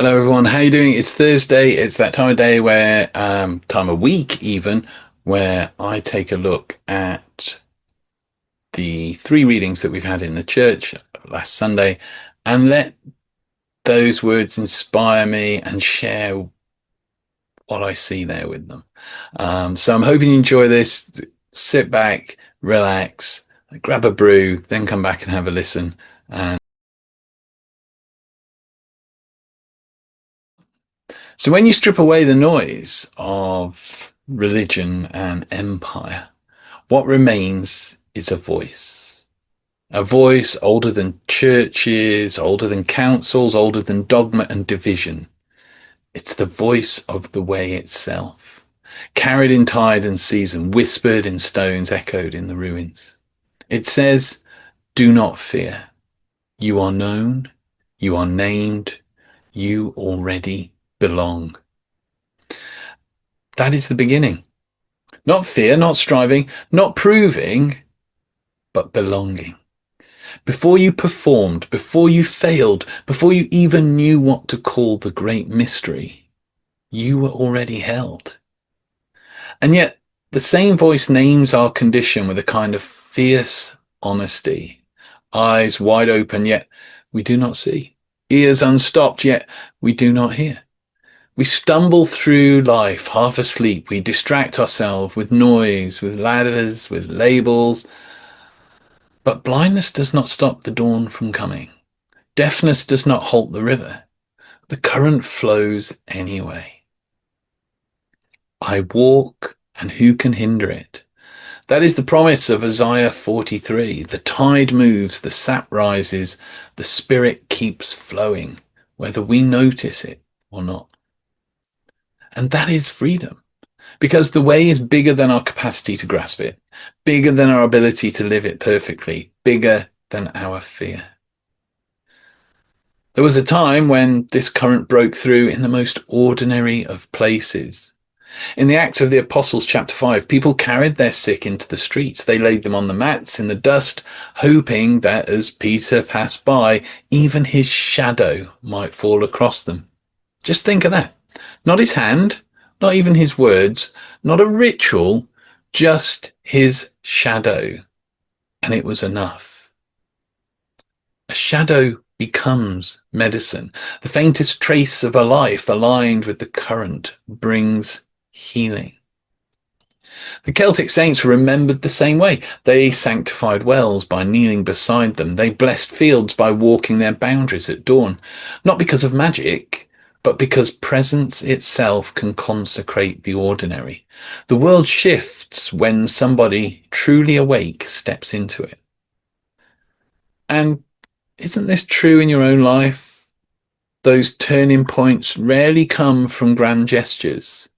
Hello everyone, how you doing? It's Thursday. It's that time of day where, time of week even, where I take a look at the three readings that we've had in the church last Sunday and let those words inspire me and share what I see there with them. So I'm hoping you enjoy this. Sit back, relax, grab a brew, then come back and have a listen. And so when you strip away the noise of religion and empire, what remains is a voice older than churches, older than councils, older than dogma and division. It's the voice of the way itself, carried in tide and season, whispered in stones, echoed in the ruins. It says, do not fear. You are known, you are named, you already belong. That is the beginning. Not fear, not striving, not proving, but belonging. Before you performed, before you failed, before you even knew what to call the great mystery, you were already held. And yet, the same voice names our condition with a kind of fierce honesty. Eyes wide open, yet we do not see. Ears unstopped, yet we do not hear. We stumble through life half asleep. We distract ourselves with noise, with ladders, with labels. But blindness does not stop the dawn from coming. Deafness does not halt the river. The current flows anyway. I walk, and who can hinder it? That is the promise of Isaiah 43. The tide moves, the sap rises, the spirit keeps flowing, whether we notice it or not. And that is freedom, because the way is bigger than our capacity to grasp it, bigger than our ability to live it perfectly, bigger than our fear. There was a time when this current broke through in the most ordinary of places. In the Acts of the Apostles, chapter 5, people carried their sick into the streets. They laid them on the mats in the dust, hoping that as Peter passed by, even his shadow might fall across them. Just think of that. Not his hand, not even his words, not a ritual, just his shadow. And it was enough. A shadow becomes medicine. The faintest trace of a life aligned with the current brings healing. The Celtic saints were remembered the same way. They sanctified wells by kneeling beside them. They blessed fields by walking their boundaries at dawn, not because of magic, but because presence itself can consecrate the ordinary. The world shifts when somebody truly awake steps into it. And isn't this true in your own life? Those turning points rarely come from grand gestures.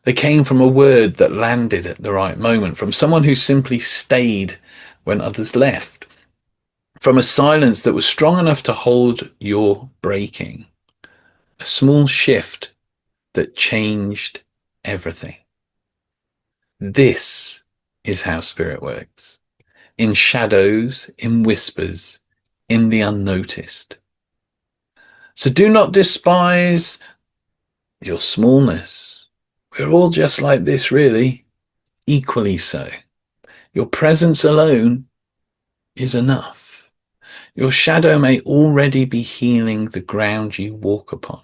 They came from a word that landed at the right moment, from someone who simply stayed when others left, from a silence that was strong enough to hold your breaking, a small shift that changed everything. This is how spirit works. In shadows, in whispers, in the unnoticed. So do not despise your smallness. We're all just like this, really, equally so. Your presence alone is enough. Your shadow may already be healing the ground you walk upon.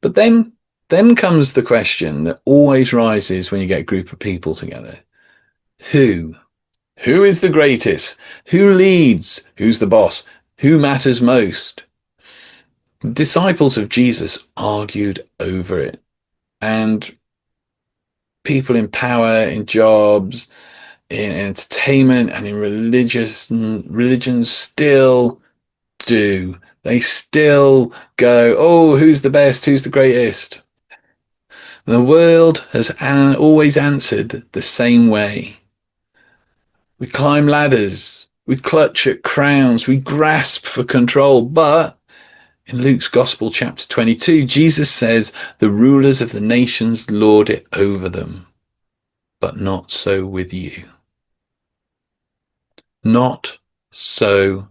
But then comes the question that always rises when you get a group of people together. Who? Who is the greatest? Who leads? Who's the boss? Who matters most? Disciples of Jesus argued over it. And people in power, in jobs, in entertainment, and in religion still do. They still go, oh, who's the best? Who's the greatest? The world has always answered the same way. We climb ladders, we clutch at crowns, we grasp for control. But in Luke's Gospel, chapter 22, Jesus says, the rulers of the nations lord it over them, but not so with you. Not so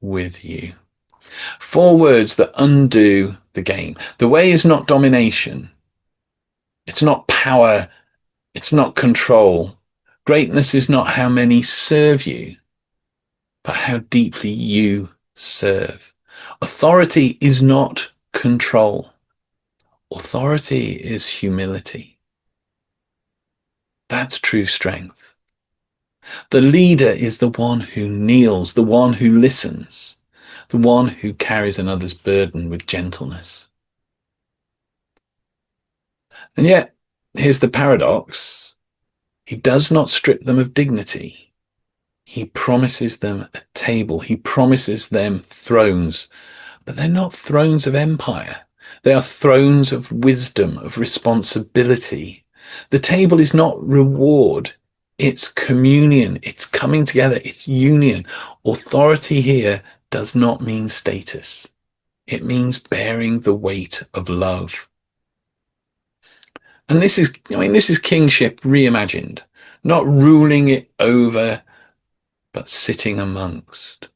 with you. Four words that undo the game. The way is not domination. It's not power. It's not control. Greatness is not how many serve you, but how deeply you serve. Authority is not control. Authority is humility. That's true strength. The leader is the one who kneels, the one who listens, the one who carries another's burden with gentleness. And yet, here's the paradox. He does not strip them of dignity. He promises them a table. He promises them thrones. But they're not thrones of empire. They are thrones of wisdom, of responsibility. The table is not reward. It's communion. It's coming together. It's union. Authority here does not mean status. It means bearing the weight of love. And this is kingship reimagined, not ruling it over, but sitting amongst.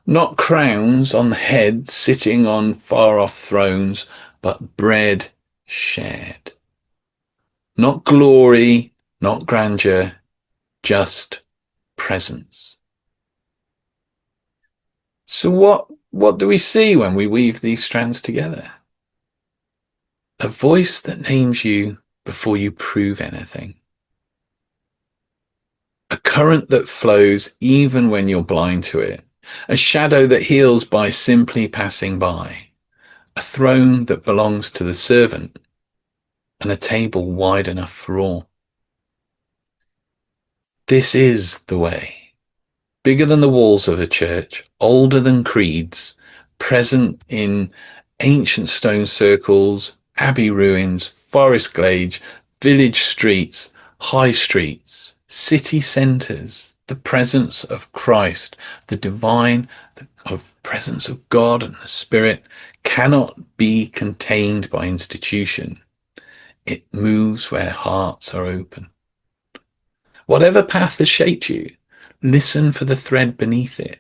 Not crowns on the head sitting on far off thrones, but bread shared. Not glory, not grandeur, just presence. So what do we see when we weave these strands together? A voice that names you before you prove anything. A current that flows even when you're blind to it. A shadow that heals by simply passing by. A throne that belongs to the servant. And a table wide enough for all. This is the way. Bigger than the walls of a church, older than creeds, present in ancient stone circles, abbey ruins, forest glades, village streets, high streets, city centres, the presence of Christ, the divine, of presence of God and the Spirit cannot be contained by institution. It moves where hearts are open. Whatever path has shaped you, listen for the thread beneath it,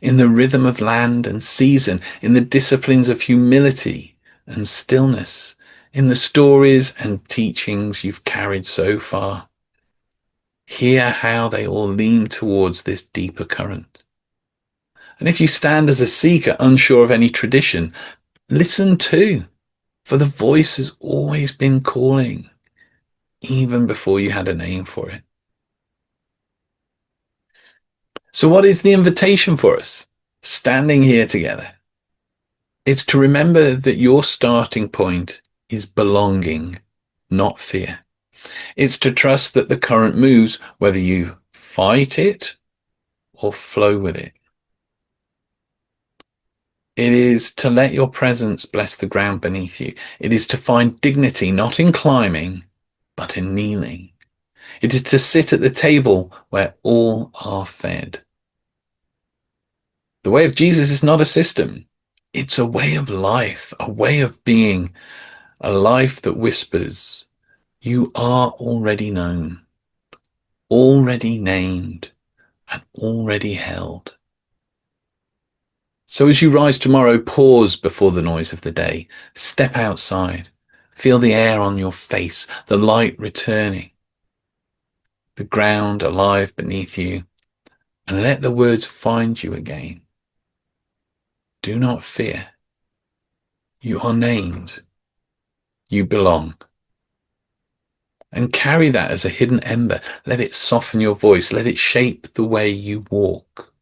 in the rhythm of land and season, in the disciplines of humility and stillness, in the stories and teachings you've carried so far. Hear how they all lean towards this deeper current. And if you stand as a seeker, unsure of any tradition, listen too, for the voice has always been calling, even before you had a name for it. So what is the invitation for us, standing here together? It's to remember that your starting point is belonging, not fear. It's to trust that the current moves, whether you fight it or flow with it. It is to let your presence bless the ground beneath you. It is to find dignity, not in climbing, but in kneeling. It is to sit at the table where all are fed. The way of Jesus is not a system. It's a way of life, a way of being, a life that whispers, you are already known, already named, and already held. So as you rise tomorrow, pause before the noise of the day. Step outside. Feel the air on your face, the light returning, the ground alive beneath you, and let the words find you again. Do not fear. You are named. You belong. And carry that as a hidden ember. Let it soften your voice. Let it shape the way you walk.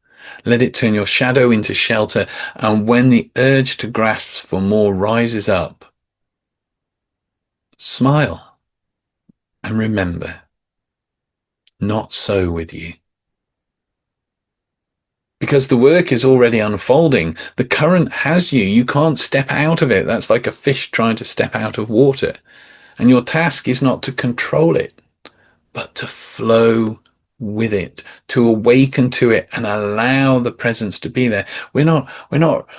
Let it turn your shadow into shelter. And when the urge to grasp for more rises up, smile and remember, not so with you. Because the work is already unfolding. The current has you. You can't step out of it. That's like a fish trying to step out of water. And your task is not to control it, but to flow with it, to awaken to it and allow the presence to be there. We're not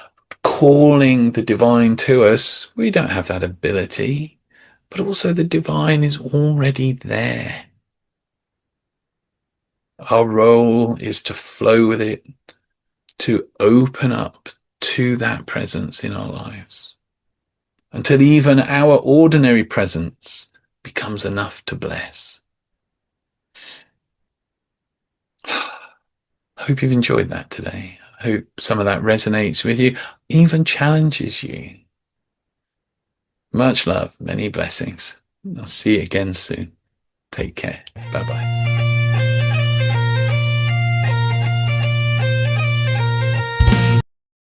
calling the divine to us. We don't have that ability, but also the divine is already there. Our role is to flow with it, to open up to that presence in our lives until even our ordinary presence becomes enough to bless. I hope you've enjoyed that today. I hope some of that resonates with you, even challenges you. Much love, many blessings. I'll see you again soon. Take care. Bye bye.